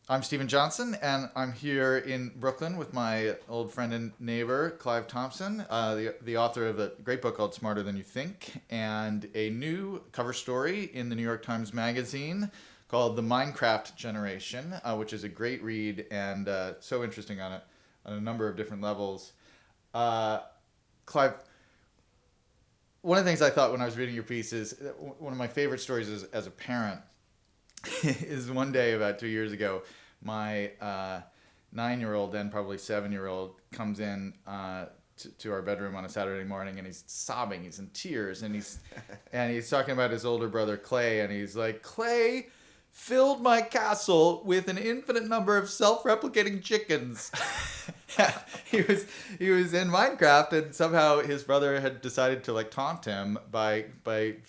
I'm Stephen Johnson, and I'm here in Brooklyn with my old friend and neighbor, Clive Thompson, the author of a great book called Smarter Than You Think, and a new cover story in the New York Times Magazine called The Minecraft Generation, which is a great read and so interesting on a number of different levels. Uh, Clive, one of the things I thought when I was reading your piece is one of my favorite stories as a parent is one day about 2 years ago, my 9-year-old, then probably 7-year-old, comes in to our bedroom on a Saturday morning, and he's sobbing, he's in tears, and he's talking about his older brother Clay, and he's like, Clay filled my castle with an infinite number of self-replicating chickens. he was in Minecraft, and somehow his brother had decided to like taunt him by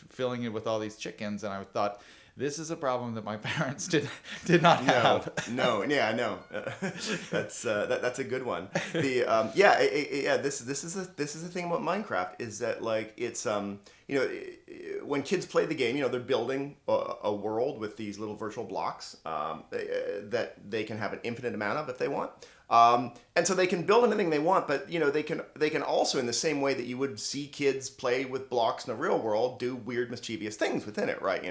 filling it with all these chickens, and I thought, this is a problem that my parents did not have. No. That's a good one. This is the thing about Minecraft is that like it's when kids play the game, they're building a world with these little virtual blocks that they can have an infinite amount of if they want. And so they can build anything they want, but they can also, in the same way that you would see kids play with blocks in the real world, do weird mischievous things within it, right?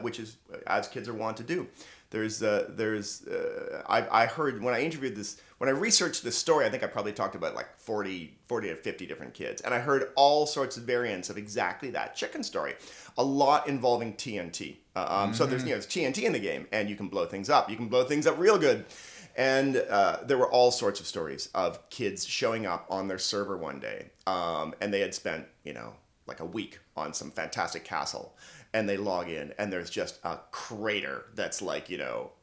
Which is as kids are wont to do. I heard when I researched this story, I think I probably talked about like 40 to 50 different kids, and I heard all sorts of variants of exactly that chicken story, a lot involving TNT. So there's TNT in the game, and you can blow things up. You can blow things up real good. And there were all sorts of stories of kids showing up on their server one day, and they had spent, like a week on some fantastic castle, and they log in, and there's just a crater that's like,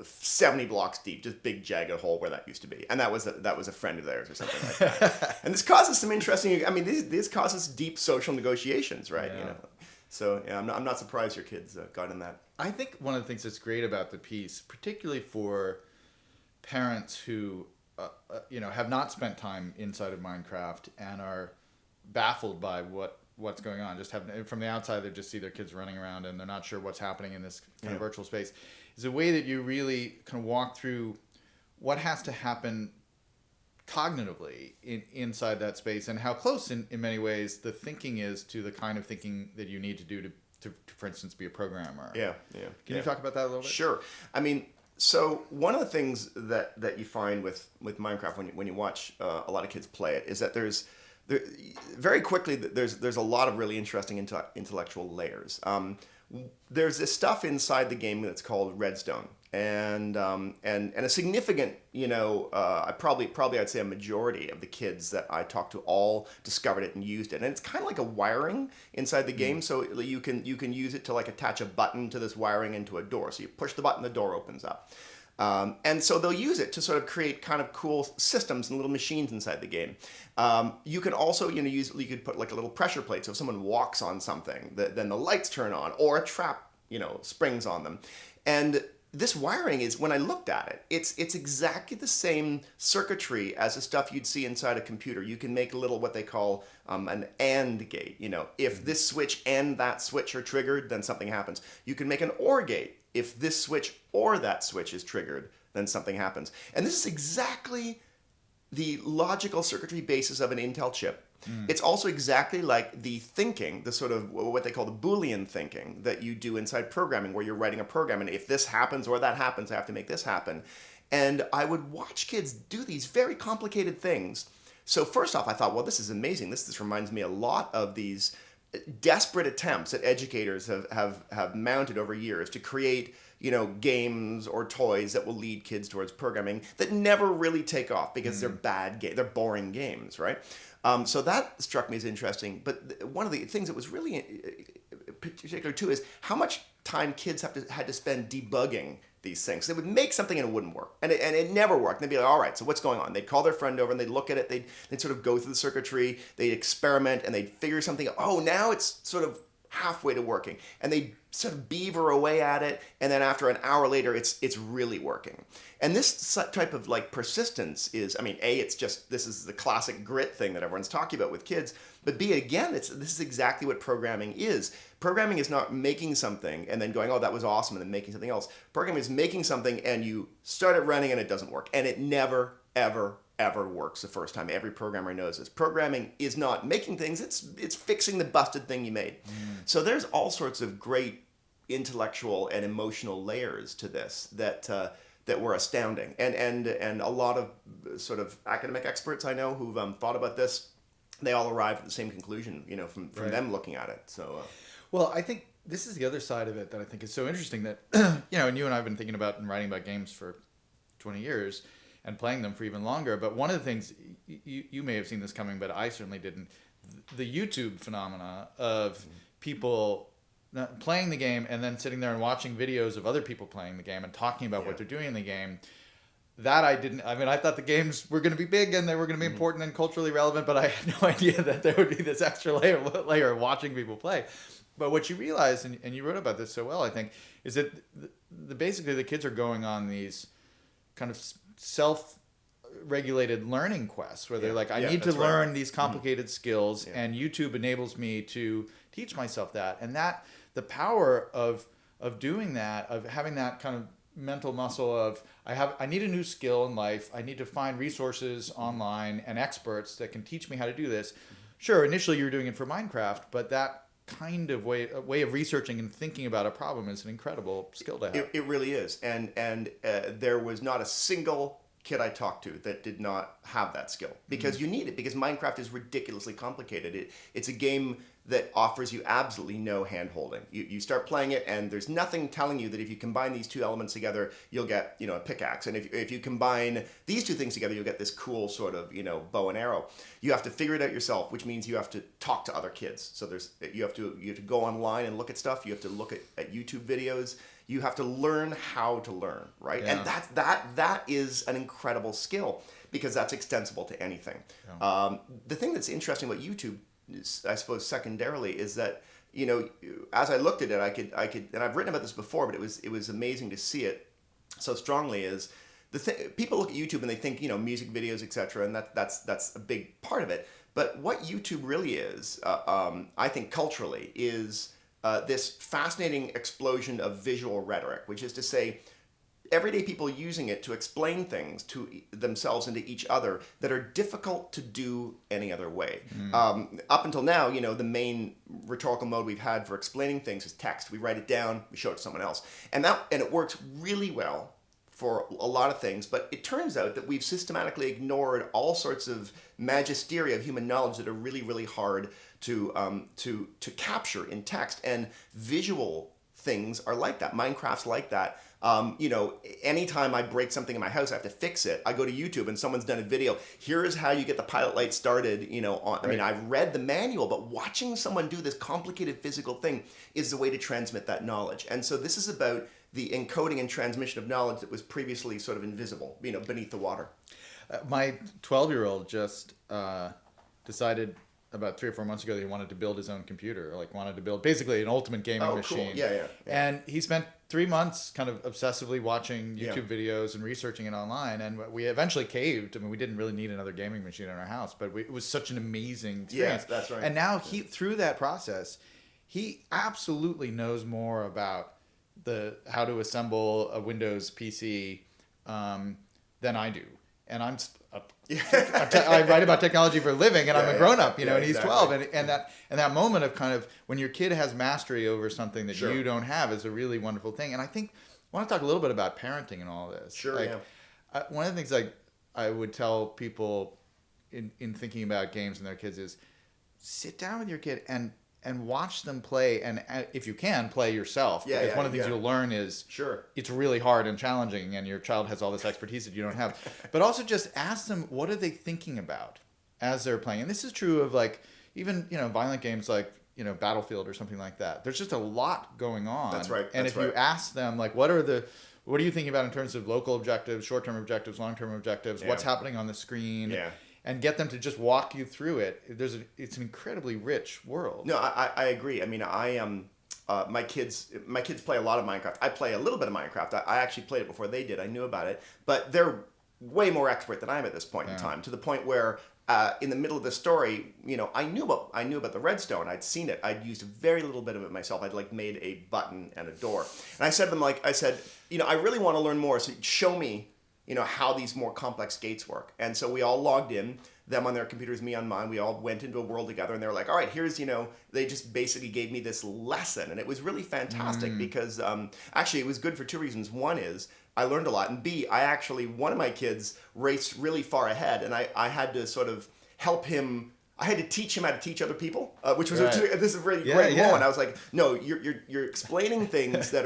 70 blocks deep, just big jagged hole where that used to be, and that was a friend of theirs or something like that. And this causes some interesting. I mean, this causes deep social negotiations, right? Yeah. So yeah, I'm not surprised your kids got in that. I think one of the things that's great about the piece, particularly for parents who have not spent time inside of Minecraft and are baffled by what's going on, just have from the outside they just see their kids running around and they're not sure what's happening in this kind of virtual space, is a way that you really kind of walk through what has to happen cognitively inside that space, and how close in many ways the thinking is to the kind of thinking that you need to do to for instance, be a programmer. Can you talk about that a little bit? Sure. I mean, so one of the things that you find with Minecraft when you watch a lot of kids play it is that very quickly there's a lot of really interesting intellectual layers. There's this stuff inside the game that's called redstone, and a significant, I'd say a majority of the kids that I talked to all discovered it and used it, and it's kind of like a wiring inside the game. So you can use it to like attach a button to this wiring into a door. So you push the button, the door opens up. And so they'll use it to sort of create kind of cool systems and little machines inside the game. You can also, you could put like a little pressure plate. So if someone walks on something, then the lights turn on, or a trap, springs on them. And this wiring is, when I looked at it, it's exactly the same circuitry as the stuff you'd see inside a computer. You can make a little, what they call an AND gate. If this switch and that switch are triggered, then something happens. You can make an OR gate. If this switch or that switch is triggered, then something happens. And this is exactly the logical circuitry basis of an Intel chip. It's also exactly like the thinking, the sort of what they call the Boolean thinking that you do inside programming, where you're writing a program, and if this happens or that happens, I have to make this happen. And I would watch kids do these very complicated things. So first off, I thought, well, this is amazing. This reminds me a lot of these desperate attempts that educators have mounted over years to create games or toys that will lead kids towards programming that never really take off because they're boring games, right? So that struck me as interesting. But one of the things that was really particular too is how much time kids had to spend debugging these things. They would make something and it wouldn't work. And it never worked. And they'd be like, all right, so what's going on? They'd call their friend over and they'd look at it. They'd sort of go through the circuitry. They'd experiment and they'd figure something out. Oh, now it's sort of halfway to working, and they sort of beaver away at it, and then after an hour later, it's really working. And this type of like persistence is, I mean, A, it's just, this is the classic grit thing that everyone's talking about with kids, but B, again, this is exactly what programming is. Programming is not making something and then going, oh, that was awesome, and then making something else. Programming is making something and you start it running and it doesn't work, and it never, ever works the first time. Every programmer knows this. Programming is not making things, it's fixing the busted thing you made. So there's all sorts of great intellectual and emotional layers to this that were astounding. And a lot of sort of academic experts I know who've thought about this, they all arrived at the same conclusion, from Right. them looking at it. So Well, I think this is the other side of it that I think is so interesting that, and you and I have been thinking about and writing about games for 20 years and playing them for even longer. But one of the things, you may have seen this coming, but I certainly didn't. The YouTube phenomena of people playing the game and then sitting there and watching videos of other people playing the game and talking about what they're doing in the game. That I didn't. I mean, I thought the games were going to be big and they were going to be important and culturally relevant, but I had no idea that there would be this extra layer of watching people play. But what you realize, and you wrote about this so well, I think, is that basically the kids are going on these kind of self-regulated learning quests where they're like, I need to learn these complicated skills, and YouTube enables me to teach myself that. And that the power of doing that, of having that kind of mental muscle of I need a new skill in life. I need to find resources online and experts that can teach me how to do this. Sure, initially you're doing it for Minecraft, but that kind of way of researching and thinking about a problem is an incredible skill to have. it really is. And there was not a single kid I talked to that did not have that skill, because you need it, because Minecraft is ridiculously complicated. It's a game that offers you absolutely no hand-holding. You start playing it and there's nothing telling you that if you combine these two elements together, you'll get, a pickaxe. And if you combine these two things together, you'll get this cool sort of, bow and arrow. You have to figure it out yourself, which means you have to talk to other kids. So you have to go online and look at stuff. You have to look at YouTube videos. You have to learn how to learn, right? Yeah. And that is an incredible skill, because that's extensible to anything. Yeah. The thing that's interesting about YouTube, I suppose secondarily, is that as I looked at it, I could, and I've written about this before, but it was amazing to see it so strongly. Is people look at YouTube and they think music videos, etc., and that's a big part of it. But what YouTube really is, I think culturally, is this fascinating explosion of visual rhetoric, which is to say, everyday people using it to explain things to themselves and to each other that are difficult to do any other way. Up until now, the main rhetorical mode we've had for explaining things is text. We write it down, we show it to someone else. And it works really well for a lot of things, but it turns out that we've systematically ignored all sorts of magisteria of human knowledge that are really, really hard to capture in text. And visual things are like that. Minecraft's like that. Anytime I break something in my house, I have to fix it. I go to YouTube and someone's done a video. Here is how you get the pilot light started. I mean, I've read the manual, but watching someone do this complicated physical thing is the way to transmit that knowledge. And so this is about the encoding and transmission of knowledge that was previously sort of invisible, beneath the water. My 12-year-old just decided about 3 or 4 months ago that he wanted to build his own computer, wanted to build basically an ultimate gaming machine. Cool. Yeah. And he spent 3 months kind of obsessively watching YouTube videos and researching it online. And we eventually caved. I mean, we didn't really need another gaming machine in our house, but it was such an amazing experience. Yeah, that's right. And now through that process, he absolutely knows more about how to assemble a Windows PC than I do. And I write about technology for a living, and I'm a grown up, and he's 12, and that moment of kind of when your kid has mastery over something that you don't have is a really wonderful thing. And I think I want to talk a little bit about parenting and all this. Sure. One of the things I would tell people in thinking about games and their kids is sit down with your kid and watch them play, and if you can, play yourself. Because one of the things you'll learn is it's really hard and challenging, and your child has all this expertise that you don't have. But also just ask them, what are they thinking about as they're playing? And this is true of even violent games like Battlefield or something like that. There's just a lot going on. That's right. And if you ask them what are you thinking about in terms of local objectives, short-term objectives, long-term objectives, what's happening on the screen? Yeah. and get them to just walk you through it. It's an incredibly rich world. No, I agree. I mean, I my kids play a lot of Minecraft. I play a little bit of Minecraft. I actually played it before they did. I knew about it, but they're way more expert than I am at this point in time. To the point where in the middle of the story, I knew about the redstone. I'd seen it. I'd used very little bit of it myself. I'd like made a button and a door. And I said to them, I really want to learn more. So show me, how these more complex gates work. And so we all logged in, them on their computers, me on mine. We all went into a world together, and they were like, all right, here's, they just basically gave me this lesson. And it was really fantastic because actually it was good for two reasons. One is I learned a lot. And B, one of my kids raced really far ahead, and I had to sort of help him. I had to teach him how to teach other people, which was this is a really great moment. I was like, no, you're explaining things that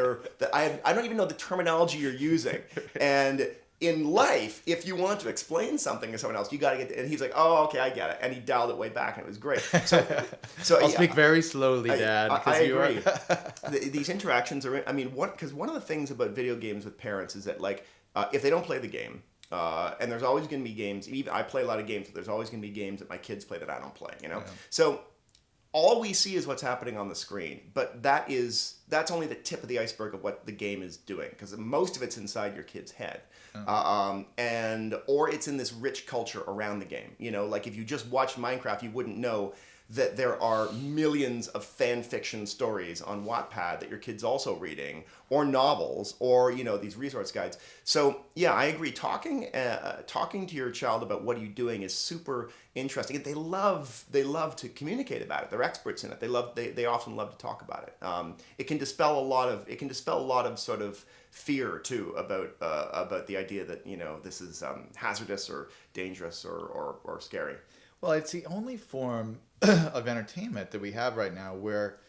I don't even know the terminology you're using. And in life, if you want to explain something to someone else, you got to get. And he's like, "Oh, okay, I get it," and he dialed it way back, and it was great. So I'll speak very slowly, Dad. I agree. These interactions are. I mean, because one of the things about video games with parents is that, if they don't play the game, and there's always going to be games. Even I play a lot of games, but there's always going to be games that my kids play that I don't play. So all we see is what's happening on the screen, but that's only the tip of the iceberg of what the game is doing, because most of it's inside your kid's head, or it's in this rich culture around the game. Like if you just watched Minecraft, you wouldn't know that there are millions of fan fiction stories on Wattpad that your kid's also reading, or novels, or these resource guides. So yeah, I agree. Talking to your child about what are you doing is super interesting. They love to communicate about it. They're experts in it. They often love to talk about it. It can dispel a lot of sort of fear too about the idea that this is hazardous or dangerous or scary. Well, it's the only form of entertainment that we have right now where,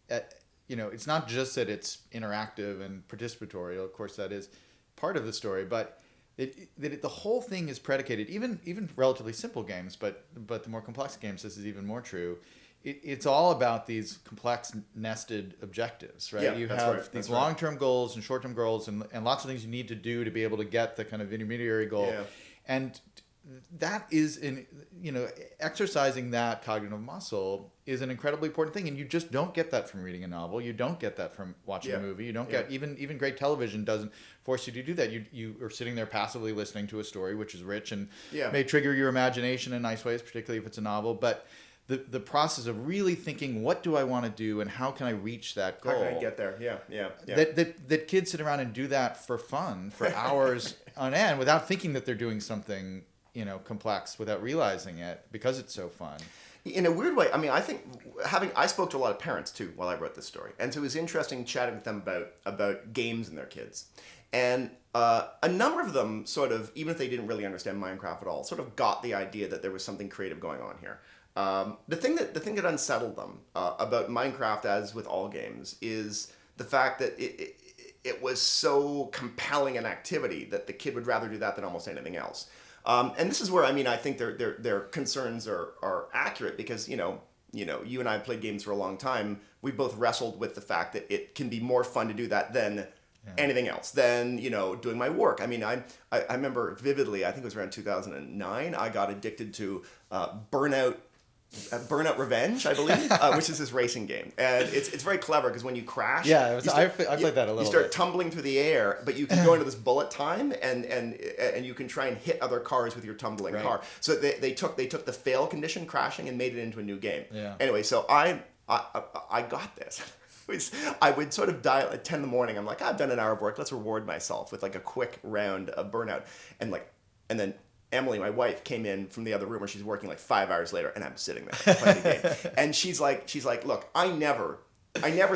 it's not just that it's interactive and participatory. Of course, that is part of the story, but the whole thing is predicated. Even relatively simple games, but the more complex games, this is even more true. It's all about these complex nested objectives, right? Yeah, You that's have right. these long-term goals and short-term goals, and lots of things you need to do to be able to get the kind of intermediary goal, and that is exercising that cognitive muscle is an incredibly important thing, and you just don't get that from reading a novel. You don't get that from watching a movie. You don't get even great television doesn't force you to do that. You are sitting there passively listening to a story which is rich and may trigger your imagination in nice ways, particularly if it's a novel. But the process of really thinking, what do I want to do and how can I reach that goal? How can I get there? Yeah. That kids sit around and do that for fun for hours on end without thinking that they're doing something complex, without realizing it, because it's so fun. In a weird way, I mean, I think I spoke to a lot of parents too while I wrote this story, and so it was interesting chatting with them about games and their kids, and a number of them sort of, even if they didn't really understand Minecraft at all, sort of got the idea that there was something creative going on here. The thing that unsettled them about Minecraft, as with all games, is the fact that it was so compelling an activity that the kid would rather do that than almost anything else. And this is where, I mean, I think their concerns are accurate, because you and I have played games for a long time. We both wrestled with the fact that it can be more fun to do that than anything else, than doing my work. I mean, I remember vividly. I think it was around 2009. I got addicted to Burnout Revenge, I believe, which is this racing game, and it's very clever because when you crash, I played that a little. You start bit. tumbling through the air, but you can go into this bullet time, and you can try and hit other cars with your tumbling car. So they took the fail condition, crashing, and made it into a new game. Yeah. Anyway, so I got this. I would sort of dial at 10 in the morning. I'm like, I've done an hour of work. Let's reward myself with like a quick round of Burnout, and then Emily, my wife, came in from the other room where she's working like 5 hours later, and I'm sitting there playing the game. And she's like, look, I never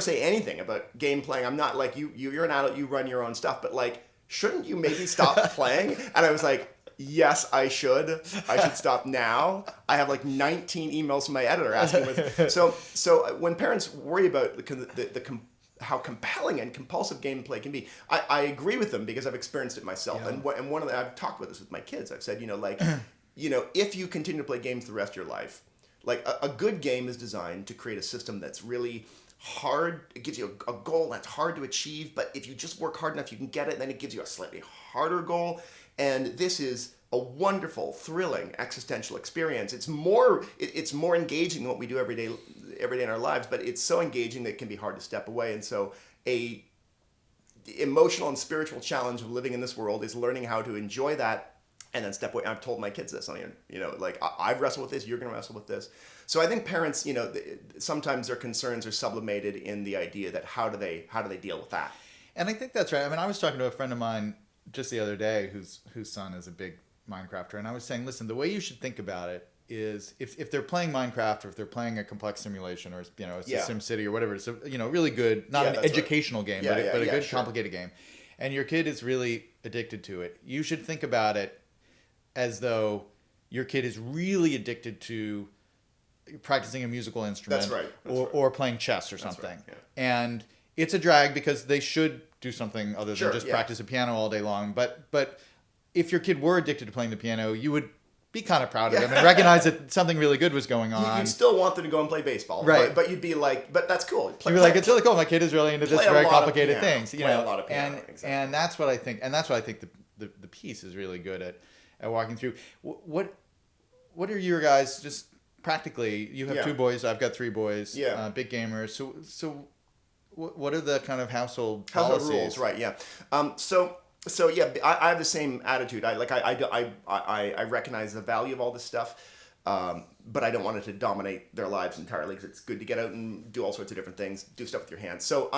say anything about game playing. I'm not like you. You're an adult. You run your own stuff. But like, shouldn't you maybe stop playing? And I was like, yes, I should. I should stop now. I have like 19 emails from my editor asking. So when parents worry about how compelling and compulsive gameplay can be, I agree with them, because I've experienced it myself. Yeah. And one of the, I've talked about this with my kids. I've said, if you continue to play games the rest of your life, like a good game is designed to create a system that's really hard. It gives you a goal that's hard to achieve, but if you just work hard enough, you can get it. And then it gives you a slightly harder goal. And this is a wonderful, thrilling existential experience. It's more engaging than what we do every day in our lives, but it's so engaging that it can be hard to step away. And so a emotional and spiritual challenge of living in this world is learning how to enjoy that and then step away. I've told my kids this. Like I've wrestled with this. You're going to wrestle with this. So I think parents, sometimes their concerns are sublimated in the idea that how do they deal with that? And I think that's right. I mean, I was talking to a friend of mine just the other day whose son is a big Minecrafter, and I was saying, listen, the way you should think about it is if they're playing Minecraft or if they're playing a complex simulation or it's a Sim City or whatever, it's a really good, not an educational game, but a good complicated game, and your kid is really addicted to it. You should think about it as though your kid is really addicted to practicing a musical instrument. That's right. Or playing chess or something. Right, yeah. And it's a drag because they should do something other than just practice a piano all day long. But if your kid were addicted to playing the piano, you would be kind of proud of them and recognize that something really good was going on. You'd still want them to go and play baseball. Right. But you'd be like, but that's cool. You'd be like, it's really cool. My kid is really into this very complicated things. Play a lot of piano. And that's what I think. And that's what I think the piece is really good at walking through. What are your guys, just practically, you have 2 boys, I've got 3 boys, big gamers. So what are the kind of household policies? Rules, right? Yeah. So yeah, I have the same attitude. I recognize the value of all this stuff, but I don't want it to dominate their lives entirely because it's good to get out and do all sorts of different things, do stuff with your hands. So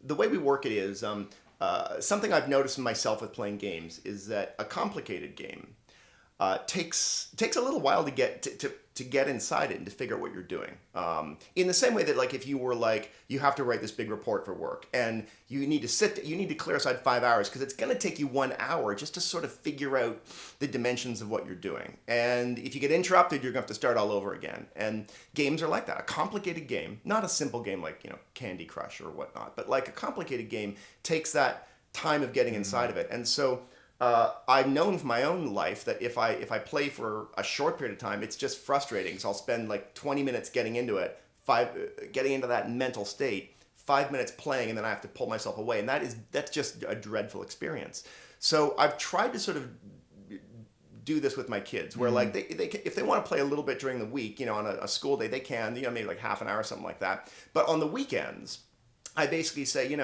the way we work it is something I've noticed in myself with playing games is that a complicated game takes a little while to get inside it and to figure out what you're doing. In the same way that, like, if you were like, you have to write this big report for work and you need to clear aside 5 hours because it's going to take you 1 hour just to sort of figure out the dimensions of what you're doing. And if you get interrupted, you're going to have to start all over again. And games are like that. A complicated game, not a simple game like, Candy Crush or whatnot, but like a complicated game takes that time of getting inside of it. And so I've known from my own life that if I play for a short period of time, it's just frustrating. So I'll spend like 20 minutes getting into it, getting into that mental state, 5 minutes playing, and then I have to pull myself away, and that's just a dreadful experience. So I've tried to sort of do this with my kids, where like they if they want to play a little bit during the week, on a school day, they can, maybe like half an hour or something like that. But on the weekends, I basically say,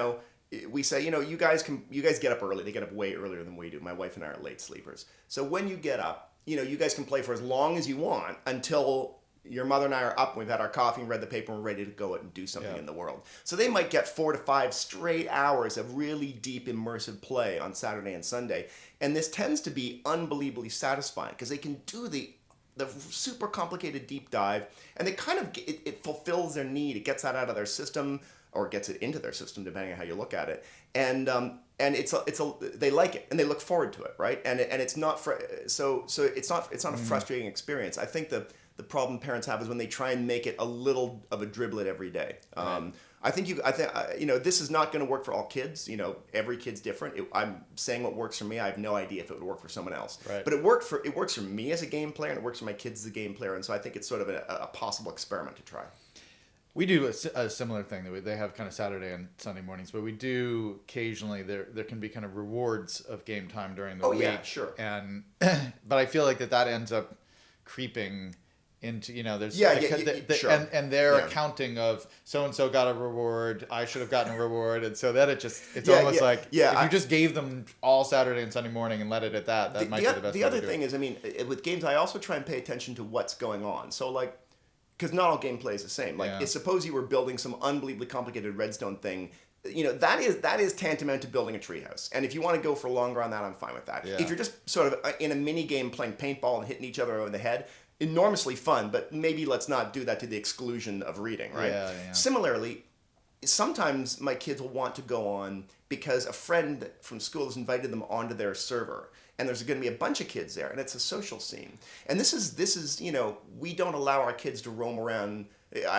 we say, you guys get up early. They get up way earlier than we do. My wife and I are late sleepers. So when you get up, you guys can play for as long as you want until your mother and I are up and we've had our coffee and read the paper and we're ready to go out and do something in the world. So they might get 4 to 5 straight hours of really deep immersive play on Saturday and Sunday. And this tends to be unbelievably satisfying because they can do the super complicated deep dive, and they kind of it fulfills their need. It gets that out of their system, or gets it into their system, depending on how you look at it. And they like it and they look forward to it, right? And it's not so it's not a frustrating experience. I think the problem parents have is when they try and make it a little of a driblet every day. Right. I think this is not going to work for all kids. Every kid's different. I'm saying what works for me. I have no idea if it would work for someone else. Right. But it works for me as a game player, and it works for my kids as a game player. And so I think it's sort of a possible experiment to try. We do a similar thing that they have kind of Saturday and Sunday mornings, but we do occasionally there can be kind of rewards of game time during the week. Oh yeah, sure. And but I feel like that ends up creeping into there's sure. and their accounting of so and so got a reward, I should have gotten a reward, and so that it's almost like if you just gave them all Saturday and Sunday morning and let it at that might be the best. The other thing is, with games, I also try and pay attention to what's going on. So like, because not all gameplay is the same. Like, suppose you were building some unbelievably complicated redstone thing. That is tantamount to building a treehouse. And if you want to go for longer on that, I'm fine with that. Yeah. If you're just sort of in a mini game playing paintball and hitting each other over the head, enormously fun, but maybe let's not do that to the exclusion of reading, right? Yeah. Similarly, sometimes my kids will want to go on because a friend from school has invited them onto their server, and there's going to be a bunch of kids there, and it's a social scene. And this is we don't allow our kids to roam around.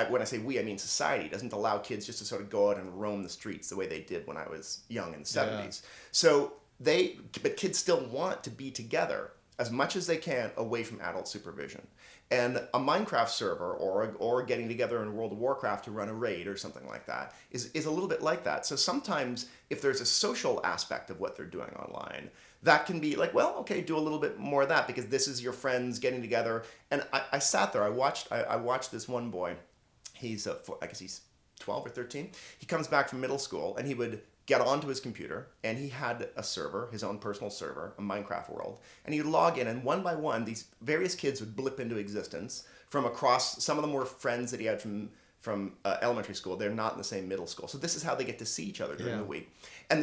When I say we, I mean society doesn't allow kids just to sort of go out and roam the streets the way they did when I was young in the 70s. So but kids still want to be together as much as they can away from adult supervision. And a Minecraft server or getting together in World of Warcraft to run a raid or something like that is a little bit like that. So sometimes if there's a social aspect of what they're doing online, that can be like, well, okay, do a little bit more of that because this is your friends getting together. And I sat there, I watched this one boy. He's I guess he's 12 or 13. He comes back from middle school and he would get onto his computer and he had a server, his own personal server, a Minecraft world, and he'd log in, and one by one these various kids would blip into existence from across. Some of them were friends that he had from elementary school. They're not in the same middle school, so this is how they get to see each other during the week. And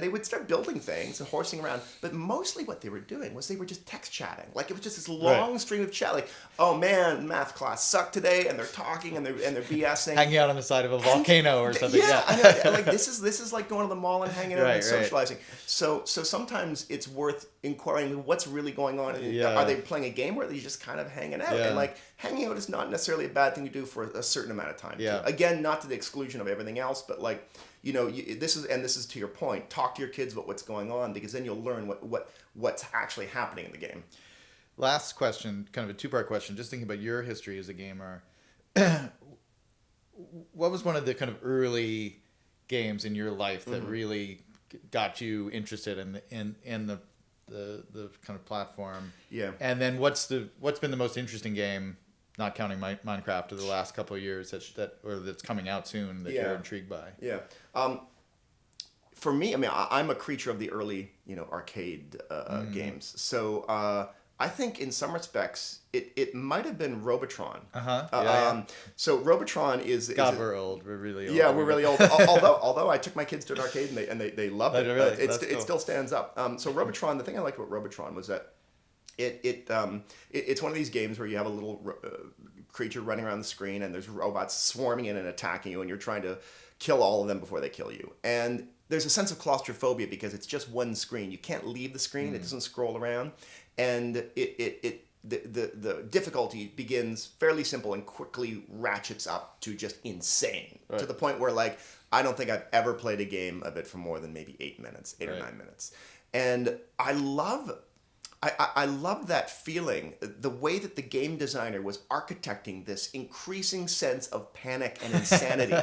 they would start building things and horsing around, but mostly what they were doing was they were just text chatting. Like it was just this long stream of chat. Like, oh man, math class sucked today, and they're talking and they're BSing, hanging out on the side of a volcano or something. Yeah, I know, like this is like going to the mall and hanging out and socializing. So sometimes it's worth inquiring what's really going on. Are they playing a game, or are they just kind of hanging out? And like hanging out is not necessarily a bad thing to do for a certain amount of time. Yeah. Too. Again, not to the exclusion of everything else, but like, this is to your point. Talk to your kids about what's going on, because then you'll learn what's actually happening in the game. Last question, kind of a two-part question. Just thinking about your history as a gamer, what was one of the kind of early games in your life that really got you interested in the kind of platform? Yeah. And then what's been the most interesting game, not counting Minecraft, of the last couple of years that's coming out soon that you're intrigued by? Yeah. For me, I mean, I'm a creature of the early, arcade games. So I think in some respects, it might have been Robotron. So Robotron is... God, we're old. We're really old. Yeah, we're really old. although I took my kids to an arcade and they loved it. Really? It still stands up. So Robotron, the thing I liked about Robotron was that it's one of these games where you have a little creature running around the screen and there's robots swarming in and attacking you, and you're trying to kill all of them before they kill you. And there's a sense of claustrophobia because it's just one screen. You can't leave the screen. It doesn't scroll around. And the difficulty begins fairly simple and quickly ratchets up to just insane. Right. To the point where, like, I don't think I've ever played a game of it for more than maybe 8 or 9 minutes. And I love that feeling, the way that the game designer was architecting this increasing sense of panic and insanity.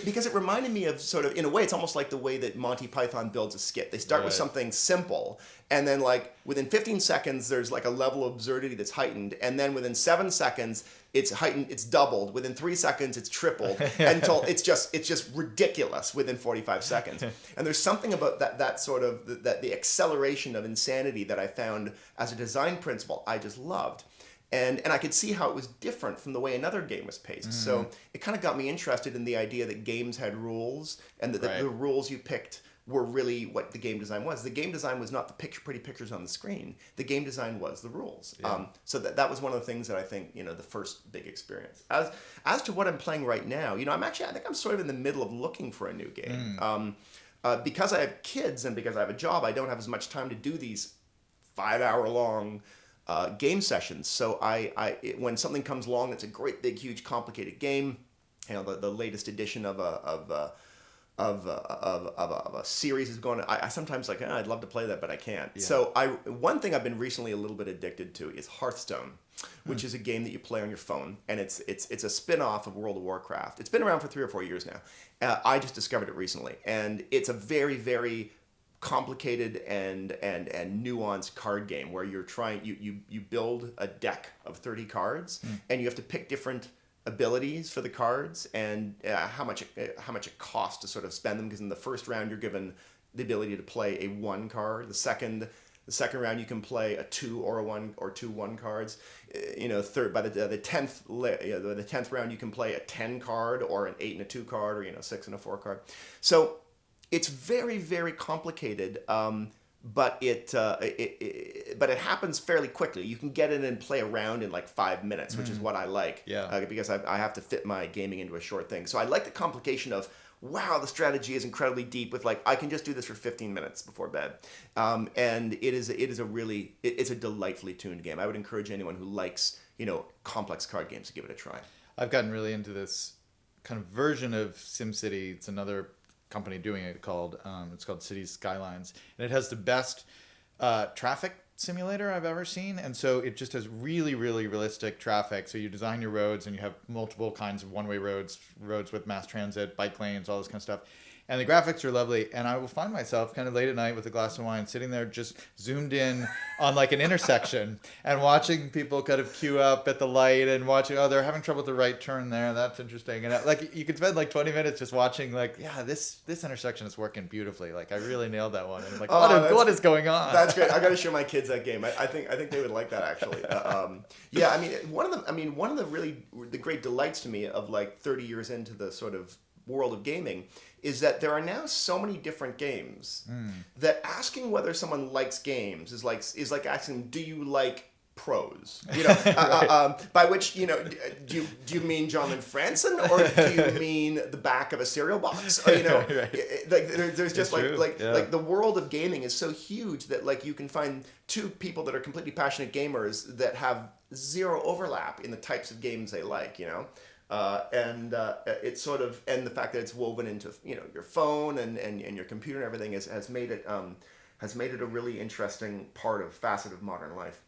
Because it reminded me of sort of, in a way, it's almost like the way that Monty Python builds a skit. They start with something simple, and then like within 15 seconds, there's like a level of absurdity that's heightened. And then within 7 seconds, it's heightened, it's doubled. Within 3 seconds, it's tripled until it's just ridiculous within 45 seconds. And there's something about that sort of the acceleration of insanity that I found as a design principle I just loved. And I could see how it was different from the way another game was paced. So it kind of got me interested in the idea that games had rules, and that the rules you picked were really what the game design was. The game design was not the pretty pictures on the screen. The game design was the rules. Yeah. So that was one of the things that I think, the first big experience. As to what I'm playing right now, I think I'm sort of in the middle of looking for a new game. Because I have kids and because I have a job, I don't have as much time to do these 5-hour-long game sessions. So when something comes along that's a great, big, huge, complicated game, the latest edition of a series is going. I sometimes like, I'd love to play that, but I can't. Yeah. So one thing I've been recently a little bit addicted to is Hearthstone, which is a game that you play on your phone, and it's a spin-off of World of Warcraft. It's been around for 3 or 4 years now. I just discovered it recently, and it's a very, very complicated and nuanced card game where you're trying you build a deck of 30 cards, and you have to pick different abilities for the cards and how much it costs to sort of spend them, because in the first round you're given the ability to play a 1 card. The second round you can play a 2 or a 1 or 2 1 cards. Third, by the 10th round you can play a 10 card or an 8 and a 2 card, or 6 and a 4 card. So it's very, very complicated. But it happens fairly quickly. You can get in and play around in like 5 minutes, which is what I like. Yeah. Because I have to fit my gaming into a short thing. So I like the complication of, wow, the strategy is incredibly deep with like, I can just do this for 15 minutes before bed. And it's a delightfully tuned game. I would encourage anyone who likes, complex card games to give it a try. I've gotten really into this kind of version of SimCity. It's another company doing it it's called Cities Skylines, and it has the best traffic simulator I've ever seen. And so it just has really, really realistic traffic. So you design your roads and you have multiple kinds of one-way roads with mass transit, bike lanes, all this kind of stuff. and the graphics are lovely. And I will find myself kind of late at night with a glass of wine, sitting there just zoomed in on like an intersection and watching people kind of queue up at the light and watching, oh, they're having trouble with the right turn there. That's interesting. And like you could spend like 20 minutes just watching, like, yeah, this intersection is working beautifully. Like I really nailed that one. And I'm like, what is going on? That's great. I got to show my kids that game. I think they would like that actually. Yeah, I mean, one of the great delights to me of like 30 years into the sort of world of gaming is that there are now so many different games that asking whether someone likes games is like asking, do you like prose? You know, right. By which, you know, do you mean John and Franson, or do you mean the back of a cereal box? Or, you know, right. Like there's just like the world of gaming is so huge that like you can find two people that are completely passionate gamers that have zero overlap in the types of games they like, you know. It's sort of, and the fact that it's woven into, you know, your phone and your computer and everything has made it a really interesting facet of modern life.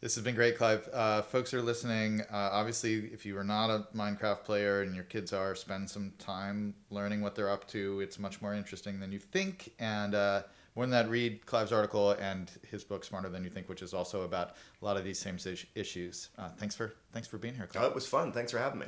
This has been great, Clive. Folks are listening. Obviously, if you are not a Minecraft player and your kids are, spend some time learning what they're up to. It's much more interesting than you think. And more than that, read Clive's article and his book, Smarter Than You Think, which is also about a lot of these same issues. Thanks for being here, Clive. Oh, it was fun. Thanks for having me.